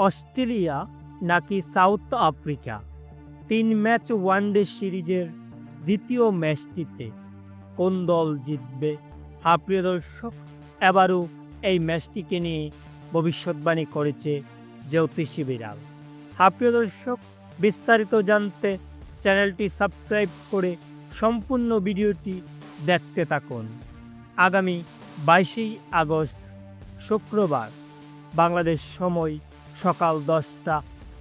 Australia নাকি south Africa? ৩ match one day সিরিজের দ্বিতীয় ম্যাচটিতে কোন দল জিতবে? প্রিয় দর্শক, এবারও এই ম্যাচটিকে নিয়ে ভবিষ্যৎবাণী করেছে জ্যোতিষী বিড়াল। প্রিয় দর্শক, বিস্তারিত জানতে চ্যানেলটি সাবস্ক্রাইব করে সম্পূর্ণ ভিডিওটি দেখতে থাকুন। আগামী ২২ আগস্ট শুক্রবার বাংলাদেশ সময় সকাল 10টা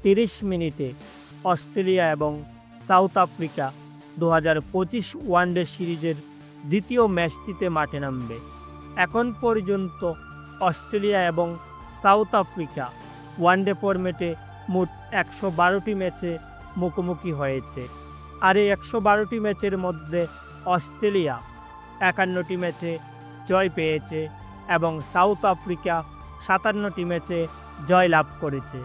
30 অস্ট্রেলিয়া এবং সাউথ আফ্রিকা ২০২৫ ওয়ানডে সিরিজের দ্বিতীয় ম্যাচটিতে মাঠে নামবে। এখন পর্যন্ত অস্ট্রেলিয়া এবং সাউথ আফ্রিকা ওয়ানডে ফরম্যাটে মোট ১১২টি ম্যাচে মুখোমুখি হয়েছে। আর এই ১১২টি ম্যাচের মধ্যে অস্ট্রেলিয়া ৫১টি ম্যাচে জয় পেয়েছে এবং সাউথ আফ্রিকা ৫৭টি ম্যাচে জয় লাভ করেছে।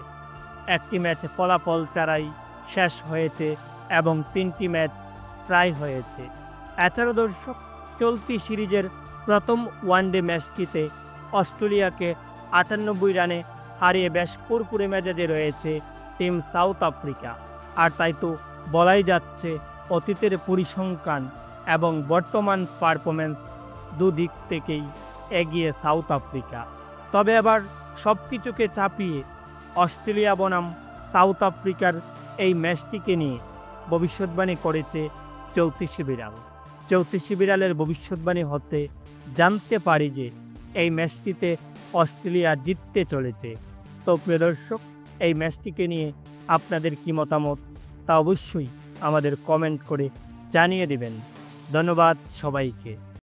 একটি ম্যাচ ফলাফল ছাড়াই শেষ হয়েছে এবং ৩টি ম্যাচ ট্রাই হয়েছে। এছাড়া দর্শক, চলতি সিরিজের প্রথম ওয়ানডে ম্যাচটিতে অস্ট্রেলিয়াকে ৯৮ রানে হারিয়ে বেশ ফুরফুরে মেজাজে রয়েছে টিম সাউথ আফ্রিকা। আর তাই তো বলাই যাচ্ছে অতীতের পরিসংখ্যান এবং বর্তমান পারফরম্যান্স দুদিক থেকেই এগিয়ে সাউথ আফ্রিকা। তবে এবার সব কিছুকে চাপিয়ে অস্ট্রেলিয়া বনাম সাউথ আফ্রিকার এই ম্যাচটিকে নিয়ে ভবিষ্যৎবাণী করেছে জ্যোতিষী বিড়াল। জ্যোতিষী বিড়ালের ভবিষ্যৎবাণী হতে জানতে পারি যে এই ম্যাচটিতে অস্ট্রেলিয়া জিততে চলেছে। তো প্রিয় দর্শক, এই ম্যাচটিকে নিয়ে আপনাদের কি মতামত তা অবশ্যই আমাদের কমেন্ট করে জানিয়ে দিবেন। ধন্যবাদ সবাইকে।